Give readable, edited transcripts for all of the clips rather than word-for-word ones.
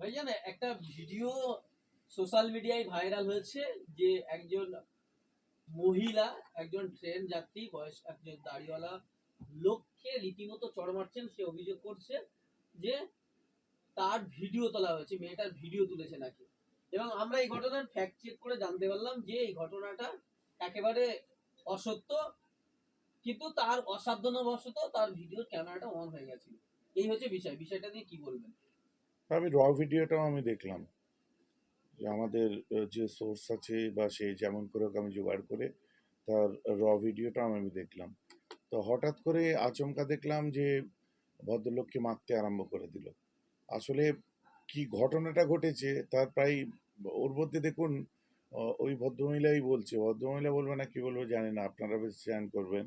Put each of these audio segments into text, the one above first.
ভাইজান একটা video social মিডিয়ায় ভাইরাল হয়েছে যে একজন মহিলা, একজন ট্রেন যাত্রী, বয়স একজন দাড়িওয়ালা লোককে রীতিমতো চড় মারছেন। সে অভিযোগ করছে যে তার ভিডিও তোলা হয়েছে, মেয়েটার ভিডিও তুলেছে নাকি। এবং আমরা এই ঘটনার ফ্যাক্ট চেক করে জানতে পারলাম যে এই ঘটনাটা একেবারে অসত্য, কিন্তু তার অসাবধানবশত তার ভিডিও ক্যামেরাটা অন হয়ে গেছিল। এই হচ্ছে বিষয়টা নিয়ে কি বলবেন? আমি ভিডিওটাও আমি দেখলাম যে আমাদের যে সোর্স আছে বা সে যেমন করে হোক আমি জোগাড় করে তার ভিডিওটাও আমি দেখলাম। তো হঠাৎ করে আচমকা দেখলাম যে ভদ্রলোককে মারতে আরম্ভ করে দিল। আসলে কি ঘটনাটা ঘটেছে তার প্রায় ওর মধ্যে দেখুন, ওই ভদ্রমহিলা বলবে না কি বলবো জানি না, আপনারা বেশ শেয়ার করবেন।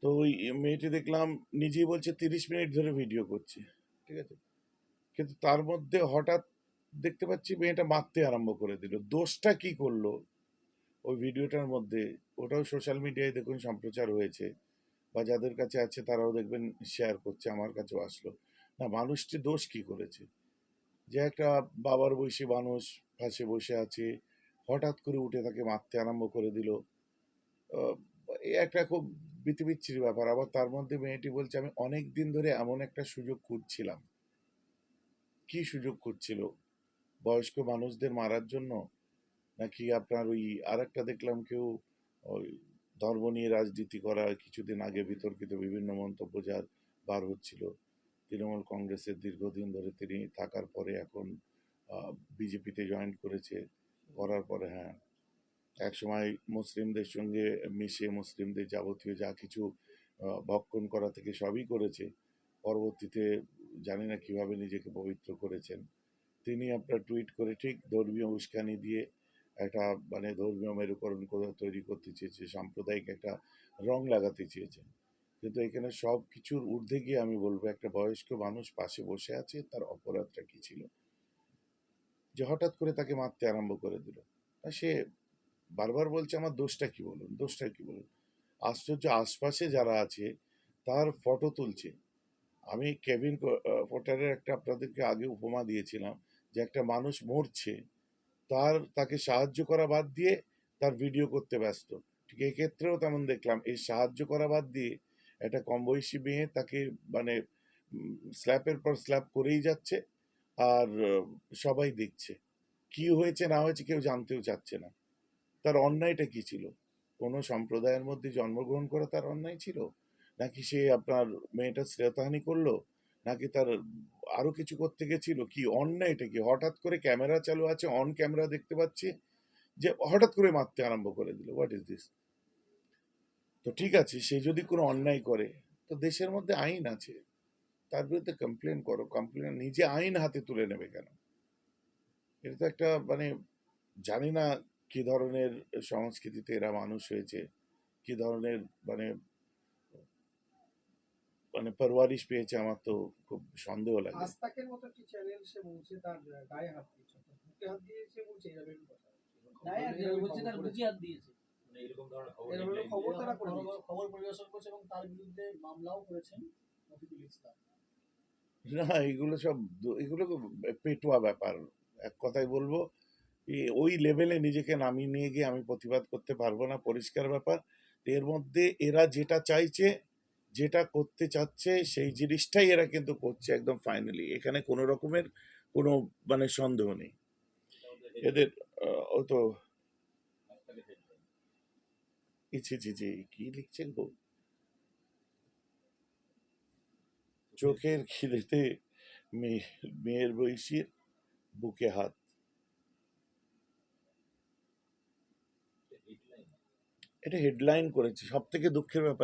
তো ওই মেয়েটি দেখলাম নিজেই বলছে 30 মিনিট ধরে ভিডিও করছে, ঠিক আছে, কিন্তু তার মধ্যে হঠাৎ দেখতে পাচ্ছি মেয়েটা মারতে আরম্ভ করে দিল। দোষটা কি করলো ওই ভিডিওটার মধ্যে, ওটাও সোশ্যাল মিডিয়ায় দেখুন সম্প্রচার হয়েছে, বা যাদের কাছে আছে তারাও দেখবেন শেয়ার করছে, আমার কাছেও আসলো। না, মানুষটি দোষ কি করেছে? যে একটা বাবার বয়সী মানুষ পাশে বসে আছে, হঠাৎ করে উঠে তাকে মারতে আরম্ভ করে দিল। আহ, এই একটা খুব বিতিবিচ্ছিরি ব্যাপার। আবার তার মধ্যে মেয়েটি বলছে আমি অনেক দিন ধরে এমন একটা সুযোগ খুঁজছিলাম। কি সুযোগ খুঁজছিল? বয়স্ক মানুষদের মারার জন্য? নাকি আপনার ওই আরেকটা দেখলাম কেউ ওই ধর্ম নিয়ে রাজনীতি করা, কিছুদিন আগে বিতর্কিত বিভিন্ন মন্তব্য যার বার হচ্ছিল, তৃণমূল কংগ্রেসের দীর্ঘদিন ধরে তিনি থাকার পরে এখন বিজেপিতে জয়েন করেছে। করার পরে হ্যাঁ, একসময় মুসলিমদের সঙ্গে মিশে মুসলিমদের যাবতীয় যা কিছু ভক্ষণ করা থেকে সবই করেছে। পরবর্তীতে জানি না কিভাবে নিজেকে পবিত্র করেছেন তিনি। আপনার টুইট করে ঠিক ধর্মীয় উস্কানি দিয়ে একটা মানে ধর্মীয় মেরুকরণ করে তৈরি করতে চেয়েছে, সাম্প্রদায়িক একটা রং লাগাতে চেয়েছে। কিন্তু এখানে সব কিছুর ঊর্ধ্বে গিয়ে আমি বলবো একটা বয়স্ক মানুষ পাশে বসে আছে, তার অপরাধটা কি ছিল যে হঠাৎ করে তাকে মারতে আরম্ভ করে দিল? আর সে বারবার বলছে আমার দোষটা কি, বলুন দোষটা কি বলুন। আশ্চর্য, আশপাশে যারা আছে তার ফটো তুলছে। আমি কেভিন পোর্টারের একটা আপনাদেরকে আগে উপমা দিয়েছিলাম যে একটা মানুষ মরছে, তাকে সাহায্য করা বাদ দিয়ে তার ভিডিও করতে ব্যস্ত। ঠিক এই ক্ষেত্রেও তেমন দেখলাম, এই সাহায্য করা বাদ দিয়ে একটা কম বয়সী মেয়ে তাকে মানে স্ল্যাপের পর স্ল্যাপ করেই যাচ্ছে। আর সবাই দেখছে, কি হয়েছে না হয়েছে কেউ জানতেও চাচ্ছে না। তার অন্যায়টা কি ছিল? কোনো সম্প্রদায়ের মধ্যে জন্মগ্রহণ করা তার অন্যায় ছিল? নাকি সে আপনার মেয়েটা শ্রেয়তাহানি করলো? নাকি তার আরো কিছু করতে গেছিল? কি অন্যায়টা কি? হঠাৎ করে ক্যামেরা চালু আছে, অন ক্যামেরা দেখতে পাচ্ছি যে হঠাৎ করে মারতে আরম্ভ করে দিল। What is this? তো ঠিক আছে, সে যদি কোনো অন্যায় করে তো দেশের মধ্যে আইন আছে, তার বিরুদ্ধে কমপ্লেন করো। কমপ্লেন নিজে আইন হাতে তুলে নেবে কেন? এটা তো একটা মানে জানি না কি ধরনের সংস্কৃতিতে এরা মানুষ হয়েছে, কি ধরনের মানে মানে পরওয়ারিশ পেয়েছে, আমার তো খুব সন্দেহ লাগে। আস্তাকের মতো একটি চ্যানেল সে বলছে তার গায়ে হাত দিয়েছে, বুকে হাত দিয়েছে বলছে, এরকম কথা গায়ে হাত দিয়েছে বলছে, তার বুকে হাত দিয়েছে, মানে এরকম ধরনের খবর তারা করে দিয়েছে, খবর পরিবেশন করছে এবং তার বিরুদ্ধে মামলাও করেছেন রফিকুল ইসলাম। না, এগুলো পেটুয়া ব্যাপার। এক কথায় বলবো, ওই লেভেলে নিজেকে নামিয়ে নিয়ে গিয়ে আমি প্রতিবাদ করতে পারবো না, পরিষ্কার ব্যাপার। এর মধ্যে এরা যেটা চাইছে, যেটা করতে চাচ্ছে, সেই জিনিসটাই এরা কিন্তু করছে একদম ফাইনালি। এখানে কোনো রকমের কোনো মানে সন্দেহ নেই এদের। ও তো ছি ছি ছি, কি লিখছেন গো? চোখের খিদেতে মেয়ের বয়সীর বুকে হাত। এটা হেডলাইন করেছে। সব থেকে দুঃখের ব্যাপার